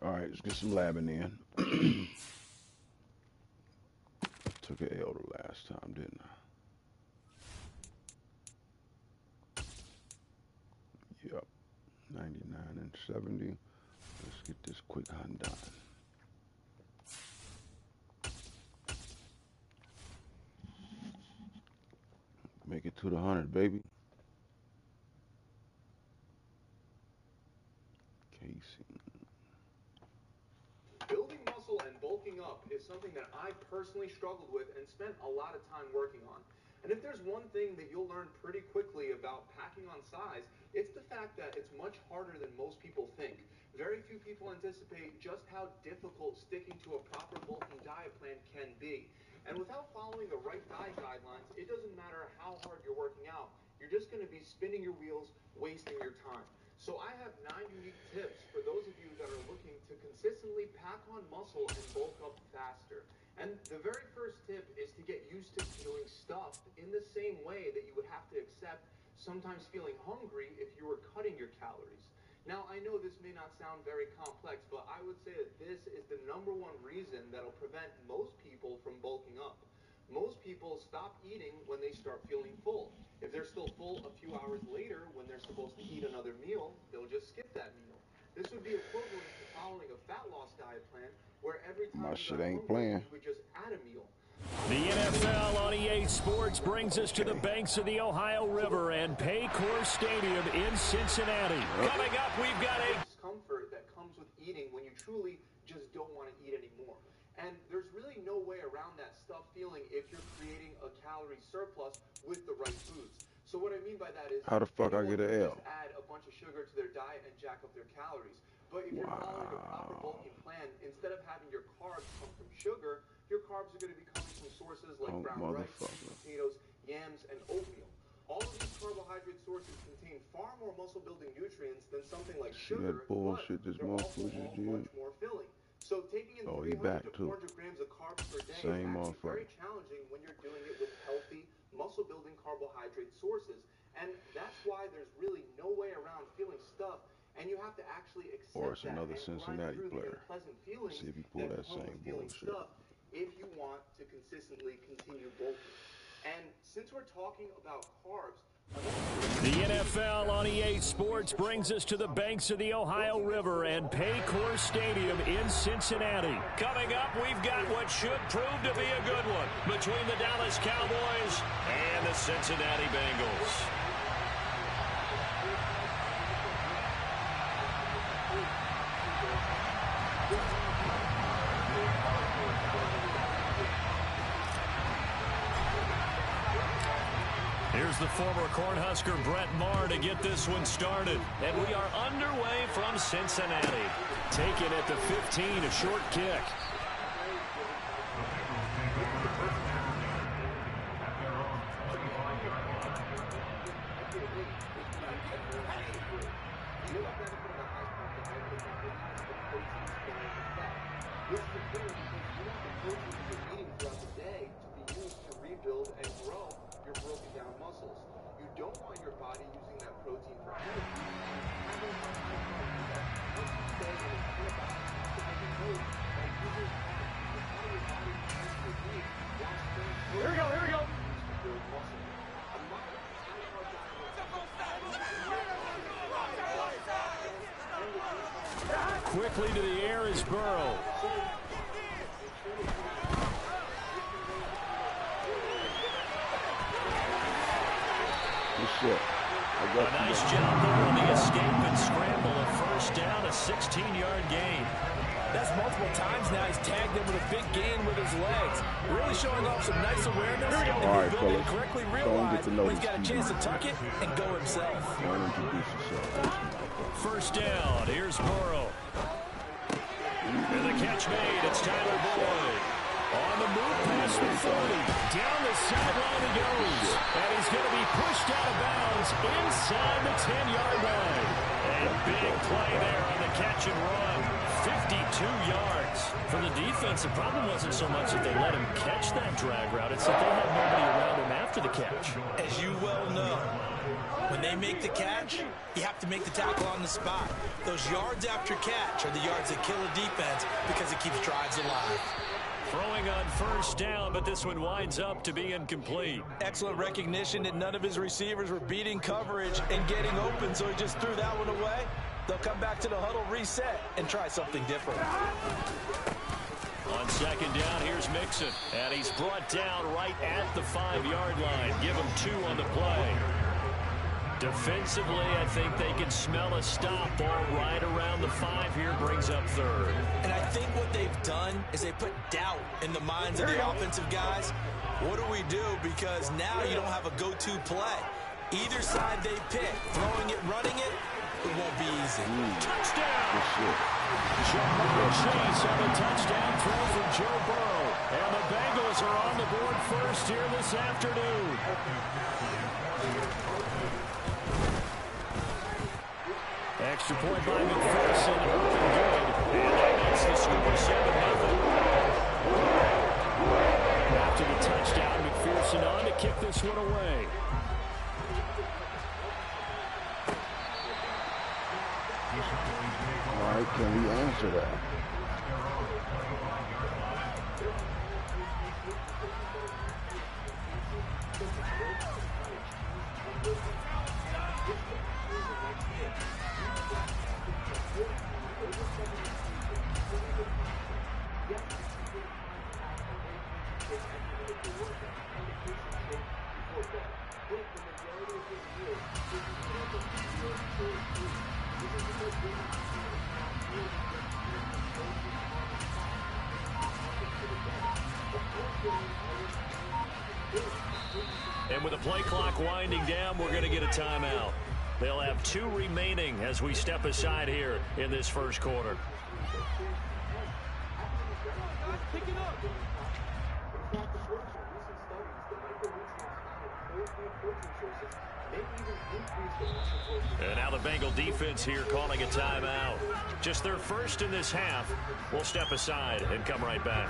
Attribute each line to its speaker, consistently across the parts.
Speaker 1: All right, let's get some labbing in. Took an L the last time, didn't I? Yep. 99 and 70. Let's get this quick hunt done. Make it to the 100, baby. Casey.
Speaker 2: Building muscle and bulking up is something that I personally struggled with and spent a lot of time working on. And if there's one thing that you'll learn pretty quickly about packing on size, it's the fact that it's much harder than most people think. Very few people anticipate just how difficult sticking to a proper bulking diet plan can be. And without following the right diet guidelines, it doesn't matter how hard you're working out. You're just going to be spinning your wheels, wasting your time. So I have 9 unique tips for those of you that are looking to consistently pack on muscle and bulk up faster. And the very first tip is to get used to feeling stuffed in the same way that you would have to accept sometimes feeling hungry if you were cutting your calories. Now, I know this may not sound very complex, but I would say that this is the #1 reason that'll prevent most people from bulking up. Most people stop eating when they start feeling full. If they're still full a few hours later when they're supposed to eat another meal, they'll just skip that meal. This would be equivalent to following a fat loss diet plan where every time you got hungry, you would just add a meal.
Speaker 3: The NFL on EA Sports brings us to the banks of the Ohio River and Paycor Stadium in Cincinnati. Coming up, we've got a
Speaker 2: discomfort that comes with eating when you truly just don't want to eat anymore. And there's really no way around that stuff feeling if you're creating a calorie surplus with the right foods. So what I mean by that is,
Speaker 1: how the fuck I get an L?
Speaker 2: Just add a bunch of sugar to their diet and jack up their calories. But if you're following a proper bulking plan, instead of having your carbs come from sugar, your carbs are going to be coming from sources like brown rice, potatoes, yams, and oatmeal. All of these carbohydrate sources contain far more muscle-building nutrients than something like sugar,
Speaker 1: that bullshit this motherfucker
Speaker 2: just much more filling. So taking in 300 to 400 grams of carbs per day is actually very challenging when you're doing it with healthy, muscle-building carbohydrate sources. And that's why there's really no way around feeling stuffed, and you have to actually accept that
Speaker 1: another
Speaker 2: and
Speaker 1: Cincinnati
Speaker 2: grind through
Speaker 1: player.
Speaker 2: the unpleasant feelings
Speaker 1: See if he pull that
Speaker 2: come
Speaker 1: same
Speaker 2: with feeling
Speaker 1: bullshit.
Speaker 2: stuffed if you want to consistently continue bulking. And since we're talking about carbs,
Speaker 3: the NFL on EA Sports brings us to the banks of the Ohio River and Paycor Stadium in Cincinnati. Coming up, we've got what should prove to be a good one between the Dallas Cowboys and the Cincinnati Bengals. Here's the former Cornhusker Brett Maher to get this one started. And we are underway from Cincinnati. Taken at the 15, a short kick. Quickly to the air is Burrow. A nice job there on the escape and scramble. A first down, a 16-yard gain.
Speaker 4: That's multiple times now. He's tagged him with a big gain with his legs. Really showing off some nice awareness.
Speaker 1: All right, fellas.
Speaker 4: Correctly realized when he's got a chance to tuck it and go himself.
Speaker 1: Don't introduce yourself.
Speaker 3: First down. Here's Burrow. And the catch made. It's Tyler Boyd. On the move past the 40. Down the sideline he goes. And he's going to be pushed out of bounds inside the 10-yard line. A big play there on the catch and run. 52 yards. For the defense, the problem wasn't so much that they let him catch that drag route. It's that they had nobody around him after the catch.
Speaker 4: As you well know, when they make the catch, you have to make the tackle on the spot. Those yards after catch are the yards that kill a defense because it keeps drives alive.
Speaker 3: Throwing on first down, but this one winds up to be incomplete.
Speaker 4: Excellent recognition that none of his receivers were beating coverage and getting open, so he just threw that one away. They'll come back to the huddle, reset, and try something different.
Speaker 3: On second down, here's Mixon, and he's brought down right at the 5-yard line. Give him 2 on the play. Defensively, I think they can smell a stop. Ball right around the 5 here, brings up third.
Speaker 4: And I think what they've done is they put doubt in the minds of the offensive guys. What do we do? Because now you don't have a go-to play. Either side they pick, throwing it, running it, it won't be easy.
Speaker 3: Touchdown! Jamar Chase on a touchdown throw for Joe Burrow. And the Bengals are on the board first here this afternoon. Extra point by McPherson, looking good. And that makes the score 7-0. After the touchdown, McPherson on to kick this one away.
Speaker 1: All right, can we answer that?
Speaker 3: And with the play clock winding down, we're going to get a timeout. They'll have 2 remaining as we step aside here in this first quarter. And now the Bengal defense here calling a timeout. Just their first in this half. We'll step aside and come right back.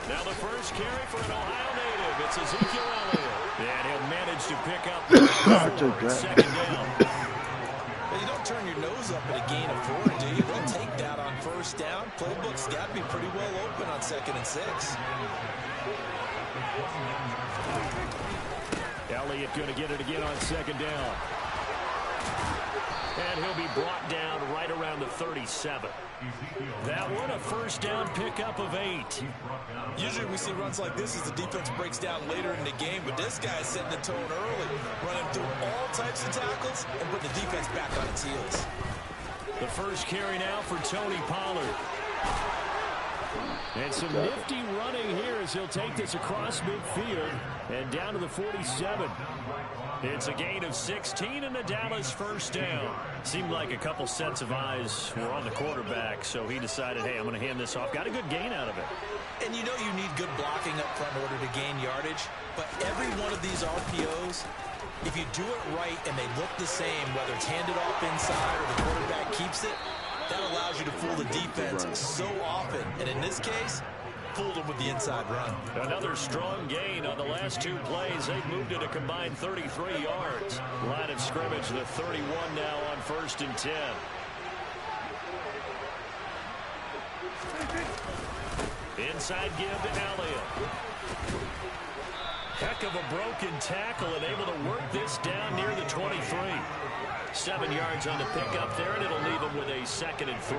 Speaker 3: Now the first carry for an Ohio native. It's Ezekiel Elliott. And he'll manage to pick up second down.
Speaker 4: Well, you don't turn your nose up at a gain of 4, do you? They'll take that on first down. Playbook's got to be pretty well open on 2nd and 6.
Speaker 3: Elliott going to get it again on second down. And he'll be brought down right around the 37. That one, a first down pickup of 8.
Speaker 4: Usually we see runs like this as the defense breaks down later in the game, but this guy's setting the tone early, running through all types of tackles and putting the defense back on its heels.
Speaker 3: The first carry now for Tony Pollard. And some nifty running here as he'll take this across midfield and down to the 47. It's a gain of 16 and a Dallas first down. Seemed like a couple sets of eyes were on the quarterback, so he decided, hey, I'm going to hand this off. Got a good gain out of it.
Speaker 4: And you know you need good blocking up front in order to gain yardage, but every one of these RPOs, if you do it right and they look the same, whether it's handed off inside or the quarterback keeps it, that allows you to fool the defense so often. And in this case, fooled them with the inside run.
Speaker 3: Another strong gain on the last 2 plays. They've moved it a combined 33 yards. Line of scrimmage, the 31 now on 1st and 10. Inside give to Elliott. Heck of a broken tackle and able to work this down near the 23. 7 yards on the pickup there, and it'll leave him with a 2nd and 3.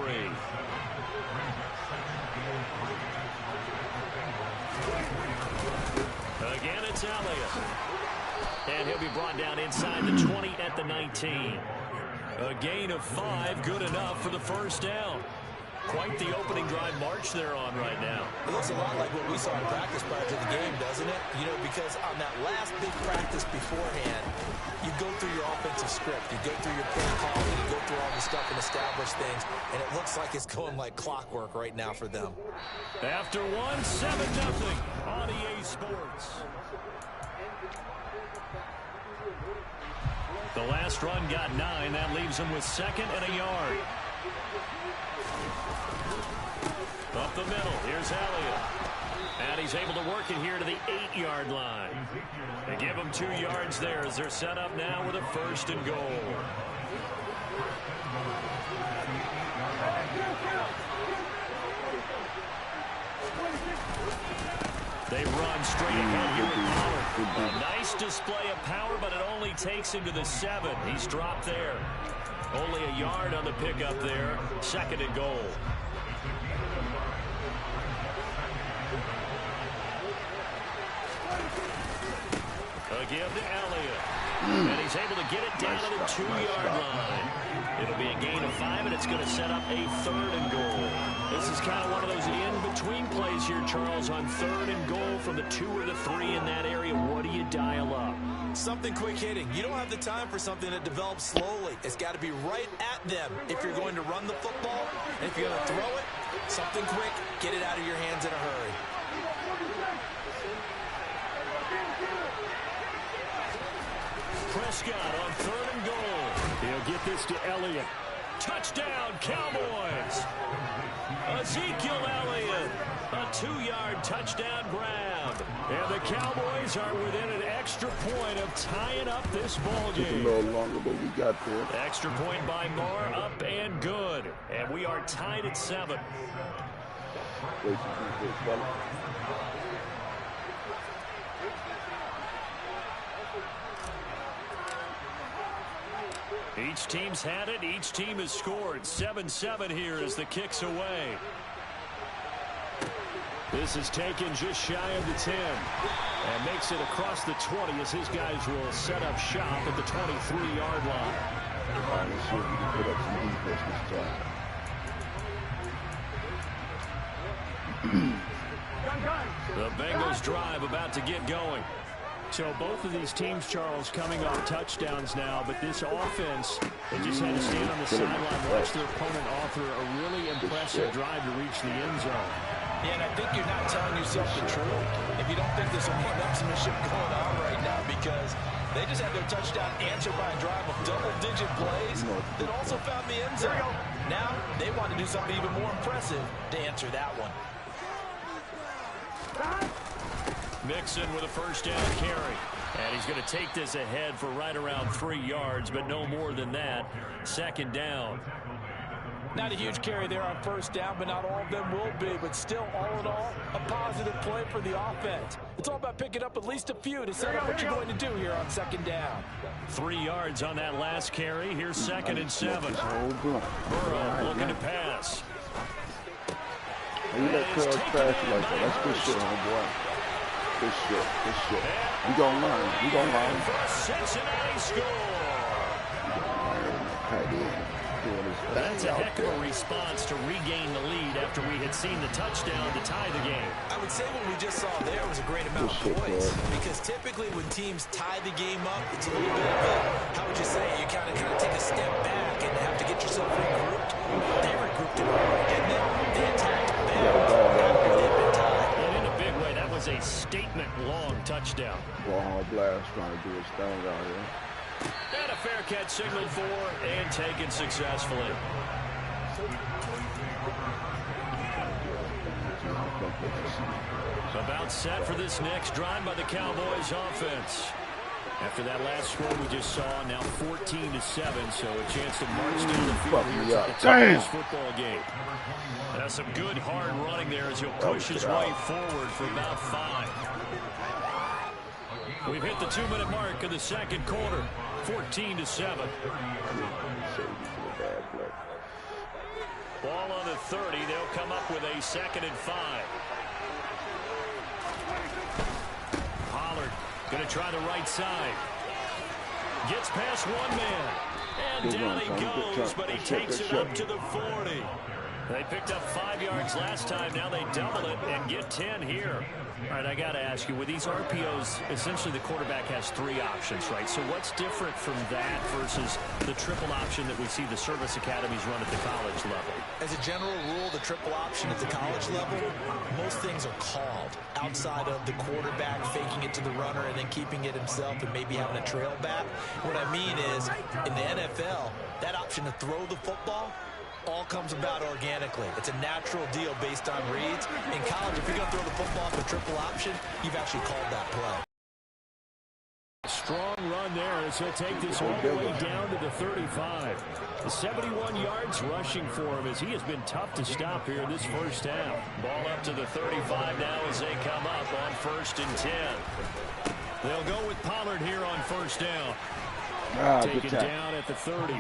Speaker 3: Again, it's Elliott. And he'll be brought down inside the 20 at the 19. A gain of 5, good enough for the first down. Quite the opening drive march they're on right now.
Speaker 4: It looks a lot like what we saw in practice prior to the game, doesn't it? You know, because on that last big practice beforehand, you go through your offensive script, you go through your play calling, you go through all the stuff and establish things, and it looks like it's going like clockwork right now for them.
Speaker 3: After one, 7-0 on EA Sports. The last run got 9. That leaves him with 2nd and a yard. Up the middle, here's Elliott. And he's able to work it here to the 8-yard line. They give him 2 yards there as they're set up now with a 1st and goal. They run straight ahead here with Pollard. A nice display of power, but it only takes him to the 7. He's dropped there. Only a yard on the pickup there. 2nd and goal. A give to Elliott. And he's able to get it down to the 2-yard line. It'll be a gain of 5, and it's going to set up a 3rd and goal. This is kind of one of those in-between plays here, Charles, on 3rd and goal from the 2 or the 3 in that area. What do you dial up?
Speaker 4: Something quick hitting. You don't have the time for something that develops slowly. It's got to be right at them if you're going to run the football. And if you're going to throw it, something quick, get it out of your hands in a hurry.
Speaker 3: Prescott on 3rd and goal. He'll get this to Elliott. Touchdown, Cowboys. Ezekiel Elliott. A 2-yard touchdown grab. And the Cowboys are within an extra point of tying up this ball game.
Speaker 1: A little longer, but we got there.
Speaker 3: Extra point by Moore, up and good. And we are tied at 7. Each team's had it. Each team has scored. 7-7 here as the kick's away. This is taken just shy of the 10. And makes it across the 20 as his guys will set up shop at the 23-yard line.
Speaker 1: All right, let's see if we can put up some defense this time.
Speaker 3: The Bengals drive about to get going. So both of these teams, Charles, coming off touchdowns now, but this offense, they just had to stand on the sideline, watch their opponent author a really impressive drive to reach the end zone.
Speaker 4: Yeah, and I think you're not telling yourself the truth if you don't think there's some one-upsmanship going on right now, because they just had their touchdown answered by a drive of double-digit plays that also found the end zone. Now they want to do something even more impressive to answer that one.
Speaker 3: Mixon with a 1st down carry. And he's going to take this ahead for right around 3 yards, but no more than that. 2nd down.
Speaker 4: Not a huge carry there on 1st down, but not all of them will be. But still, all in all, a positive play for the offense. It's all about picking up at least a few to set up what you're going to do here on 2nd down.
Speaker 3: 3 yards on that last carry. Here's 2nd and 7. Burrow looking to pass.
Speaker 1: You let Curls pass like that. That's good shit, homeboy. Good shit. We gonna learn.
Speaker 3: Cincinnati score. That's a heck of a response to regain the lead after we had seen the touchdown to tie the game.
Speaker 4: I would say what we just saw there was a great amount of poise, because typically when teams tie the game up, it's a little bit of a, how would you say, you kind of take a step back and have to get yourself regrouped. They regrouped it already, didn't they? They attacked back after they've been tied.
Speaker 3: And in a big way, that was a statement-long touchdown.
Speaker 1: Ball blast trying to do his thing out here.
Speaker 3: And a fair catch signaled for and taken successfully. About set for this next drive by the Cowboys offense. After that last score we just saw, now 14-7, so a chance to march down the field here to the this football game. That's some good hard running there as he'll push his way forward for about 5. We've hit the 2-minute mark in the 2nd quarter. 14-7. Ball on the 30. They'll come up with a 2nd and 5. Pollard going to try the right side. Gets past one man. And down he goes, but he takes it up to the 40. They picked up 5 yards last time. Now they double it and get 10 here. All right, I got to ask you, with these RPOs, essentially the quarterback has 3 options, right? So what's different from that versus the triple option that we see the service academies run at the college level?
Speaker 4: As a general rule, the triple option at the college level, most things are called outside of the quarterback faking it to the runner and then keeping it himself and maybe having a trail back. What I mean is, in the NFL, that option to throw the football all comes about organically. It's a natural deal based on reads. In college, if you're going to throw the football off a triple option, you've actually called that play.
Speaker 3: Strong run there as he'll take this all the way down to the 35. The 71 yards rushing for him as he has been tough to stop here in this first half. Ball up to the 35 now as they come up on 1st and 10. They'll go with Pollard here on 1st down. Taken down at the 30.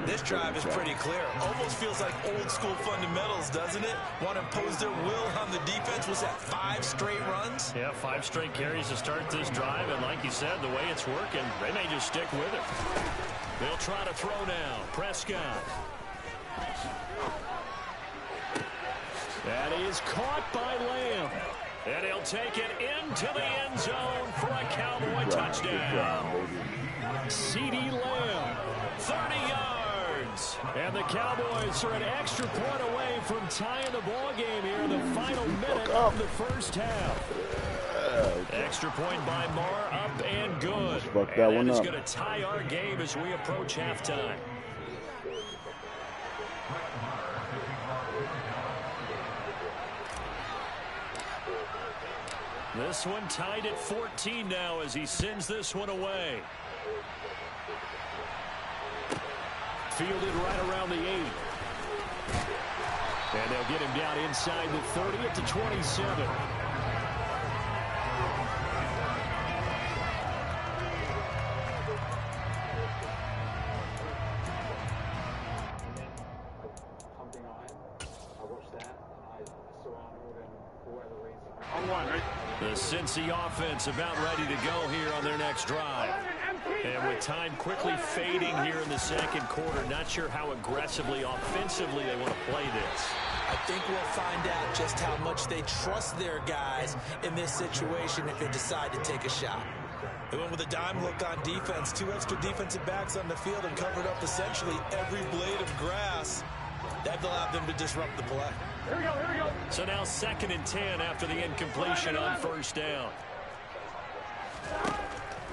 Speaker 4: This drive is pretty clear. Almost feels like old school fundamentals, doesn't it? Want to impose their will on the defense. Was that 5 straight runs?
Speaker 3: Yeah, 5 straight carries to start this drive. And like you said, the way it's working, they may just stick with it. They'll try to throw now. Prescott. That is caught by Lamb. And he'll take it into the end zone for a Cowboy touchdown. C.D. Lamb, 30 yards. And the Cowboys are an extra point away from tying the ball game here in the final minute of the first half. Extra point by Marr, up and good. And that is going to tie our game as we approach halftime. This one tied at 14 now as he sends this one away. Fielded right around the 8. And they'll get him down inside the 30 at the 27. The Cincy offense about ready to go here on their next drive. And with time quickly fading here in the second quarter, not sure how aggressively, offensively they want to play this.
Speaker 4: I think we'll find out just how much they trust their guys in this situation if they decide to take a shot. They went with a dime look on defense, 2 extra defensive backs on the field and covered up essentially every blade of grass. That allowed them to disrupt the play.
Speaker 3: Here we go. So now 2nd and 10 after the incompletion on 1st down.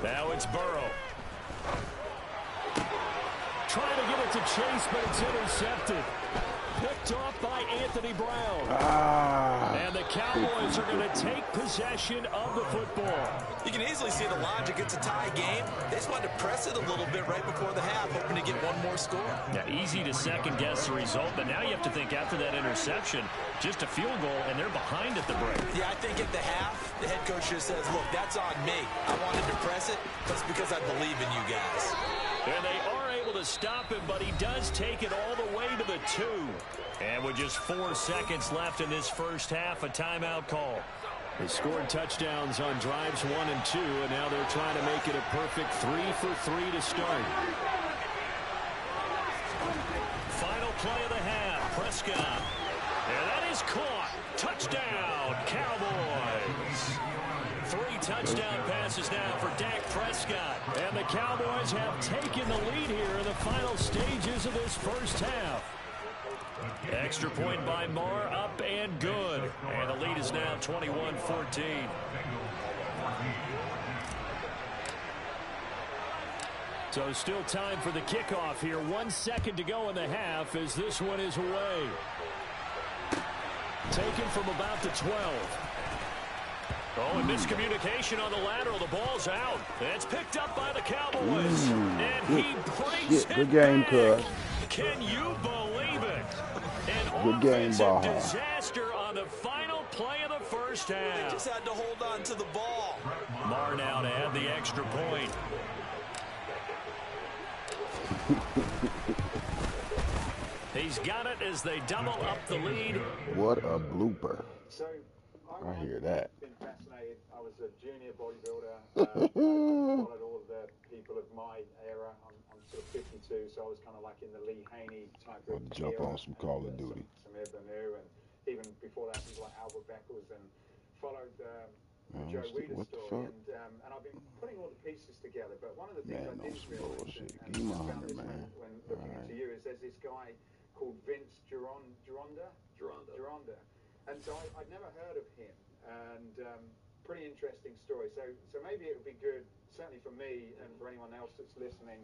Speaker 3: Now it's Burrow. Trying to get it to Chase, but it's intercepted. Picked off by Anthony Brown. And the Cowboys are going to take possession of the football.
Speaker 4: You can easily see the logic. It's a tie game. They just wanted to press it a little bit right before the half, hoping to get one more score.
Speaker 3: Yeah, easy to second-guess the result, but now you have to think after that interception, just a field goal, and they're behind at the break.
Speaker 4: Yeah, I think at the half, the head coach just says, look, that's on me. I wanted to press it, but it's because I believe in you guys.
Speaker 3: And they are able to stop him, but he does take it all the way to the 2. And with just 4 seconds left in this first half, a timeout call. They scored touchdowns on drives 1 and 2, and now they're trying to make it a perfect 3 for 3 to start. Final play of the half, Prescott. And that is caught. Touchdown, Cowboys. 3 touchdown passes now for Dak Prescott. And the Cowboys have taken the lead here in the final stages of this first half. Extra point by Marr, up and good. And the lead is now 21-14. So still time for the kickoff here. 1 second to go in the half as this one is away. Taken from about the 12. Oh, and miscommunication on the lateral. The ball's out. It's picked up by the Cowboys. And he brings it
Speaker 1: good game,
Speaker 3: back. Can you believe it? An offensive disaster on the final play of the first half.
Speaker 4: They just had to hold on to the ball.
Speaker 3: Marr now to add the extra point. He's got it as they double up the lead.
Speaker 1: What a blooper. I hear that.
Speaker 5: Been fascinated. I was a junior bodybuilder. Followed all of the people of my era. I'm sort of 52, so I was kind of like in in the Lee Haney type of
Speaker 1: Jump
Speaker 5: era,
Speaker 1: on some Call of Duty.
Speaker 5: Some Ebonu, and even before that, people like Albert Beckles, and followed the Joe Weider story. And I've been putting all the pieces together. But one of the things I didn't realize, and I found this when looking into you, is there's this guy called Vince Gironda. And so I'd never heard of him, and pretty interesting story. So maybe it would be good, certainly for me and for anyone else that's listening,